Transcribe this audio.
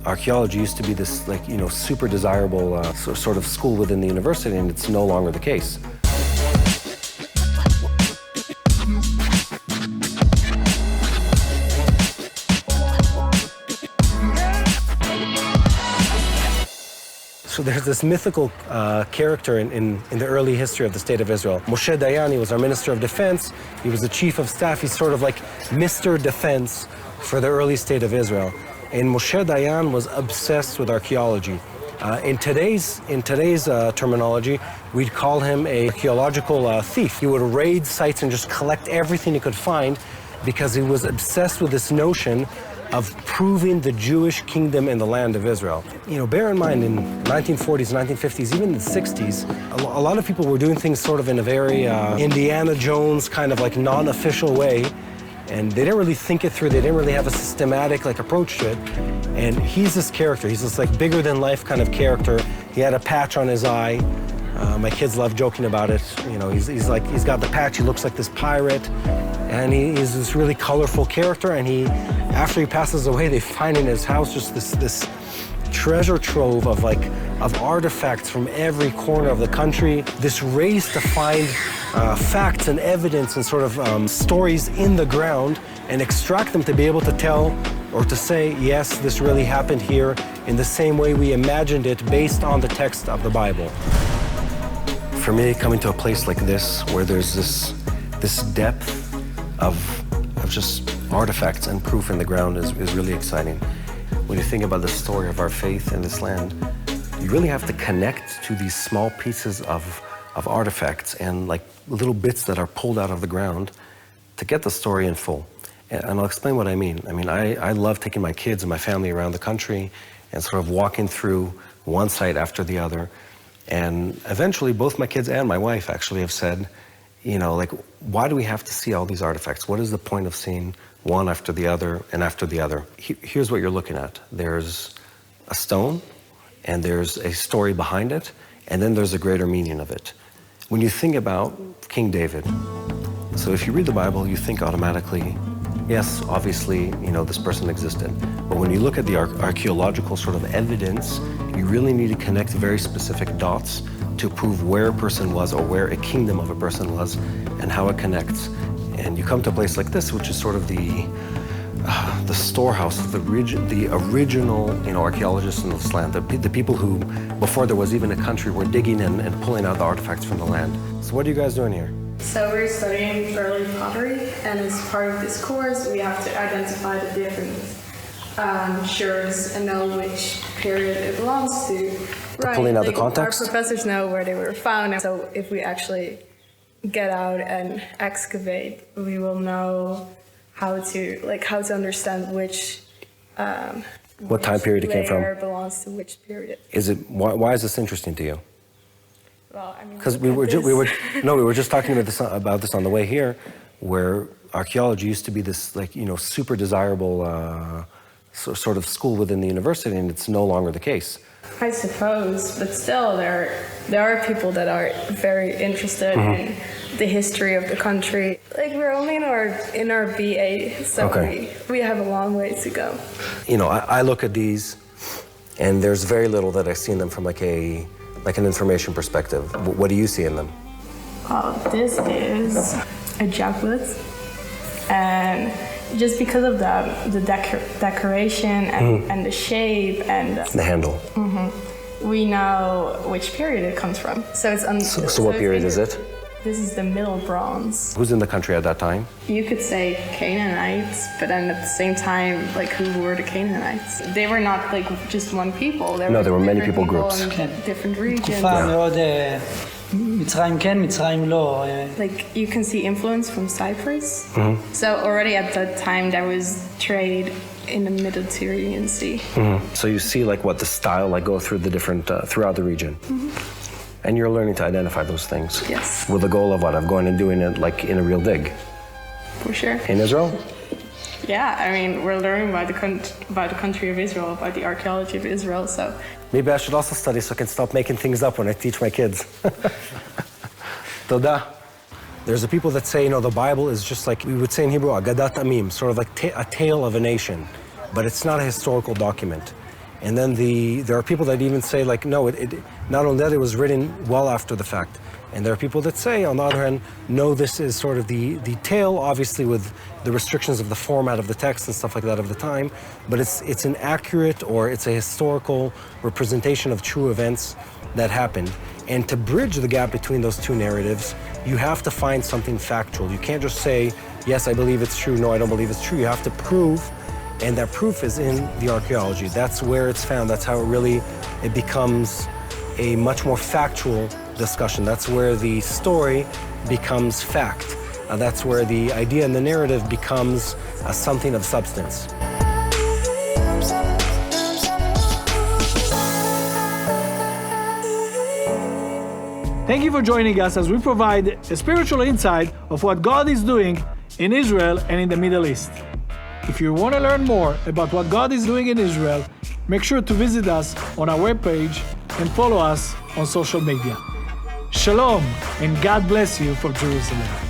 archaeology used to be this, like, you know, super desirable sort of school within the university, and it's no longer the case. So there's this mythical character in the early history of the State of Israel. Moshe Dayan, he was our Minister of Defense. He was the Chief of Staff. He's sort of like Mr. Defense for the early State of Israel. And Moshe Dayan was obsessed with archaeology. In today's terminology, we'd call him an archaeological thief. He would raid sites and just collect everything he could find because he was obsessed with this notion of proving the Jewish kingdom in the land of Israel. You know, bear in mind, in 1940s, 1950s, even in the 60s, a lot of people were doing things sort of in a very Indiana Jones kind of like non-official way, and they didn't really think it through. They didn't really have a systematic like approach to it. And he's this character. He's this like bigger than life kind of character. He had a patch on his eye. My kids love joking about it. You know, he's got the patch. He looks like this pirate, and he's this really colorful character. And after he passes away, they find in his house just this treasure trove of artifacts from every corner of the country. This race to find facts and evidence and sort of stories in the ground and extract them to be able to tell or to say, yes, this really happened here in the same way we imagined it based on the text of the Bible. For me, coming to a place like this, where there's this depth of just artifacts and proof in the ground is really exciting. When you think about the story of our faith in this land, you really have to connect to these small pieces of artifacts and like little bits that are pulled out of the ground to get the story in full. And I'll explain what I mean. I love taking my kids and my family around the country and sort of walking through one site after the other. And eventually, both my kids and my wife actually have said, you know, like, why do we have to see all these artifacts? What is the point of seeing one after the other and after the other? Here's what you're looking at. There's a stone, and there's a story behind it, and then there's a greater meaning of it. When you think about King David, so if you read the Bible, you think automatically, yes, obviously, you know, this person existed. But when you look at the archaeological sort of evidence, you really need to connect very specific dots to prove where a person was or where a kingdom of a person was and how it connects. And you come to a place like this, which is sort of the storehouse of the original, you know, archaeologists in this land, the people who, before there was even a country, were digging in and pulling out the artifacts from the land. So what are you guys doing here? So we're studying early pottery, and as part of this course, we have to identify the different shards and know which period it belongs to. Right. Pulling out the context? Our professors know where they were found, so if we actually get out and excavate, we will know how to understand which what time period it came from belongs to which period. Why is this interesting to you? Well, I mean, because we were just talking about this on the way here, where archaeology used to be this, like, you know, super desirable sort of school within the university, and it's no longer the case. I suppose, but still, there are people that are very interested in the history of the country. Like, we're only in our BA, so we have a long way to go. You know, I look at these, and there's very little that I see in them from like an information perspective. What do you see in them? This is a jacklet, and just because of the decoration and the shape and the handle, we know which period it comes from. So it's so what period is it? This is the Middle Bronze. Who's in the country at that time? You could say Canaanites, but then at the same time, like, who were the Canaanites? They were not like just one people. There were many people groups in different regions. מצרים כן, מצרים לא. Like, you can see influence from Cyprus. So already at that time there was trade in the Mediterranean Sea. So you see like what the style like go through the different throughout the region. And you're learning to identify those things. Yes. With the goal of what? Of going and doing it like in a real dig. For sure. In Israel? Yeah, I mean, we're learning about the country of Israel, about the archaeology of Israel, so. Maybe I should also study so I can stop making things up when I teach my kids. Toda. There's the people that say, you know, the Bible is just like, we would say in Hebrew, agadat amim, sort of like a tale of a nation, but it's not a historical document. And then there are people that even say, like, no, not only that, it was written well after the fact. And there are people that say, on the other hand, no, this is sort of the tale, obviously with the restrictions of the format of the text and stuff like that of the time, but it's an accurate, or it's a historical representation of true events that happened. And to bridge the gap between those two narratives, you have to find something factual. You can't just say, yes, I believe it's true, no, I don't believe it's true. You have to prove, and that proof is in the archaeology. That's where it's found. That's how it becomes a much more factual discussion. That's where the story becomes fact. That's where the idea and the narrative becomes something of substance. Thank you for joining us as we provide a spiritual insight of what God is doing in Israel and in the Middle East. If you want to learn more about what God is doing in Israel, make sure to visit us on our webpage and follow us on social media. Shalom, and God bless you from Jerusalem.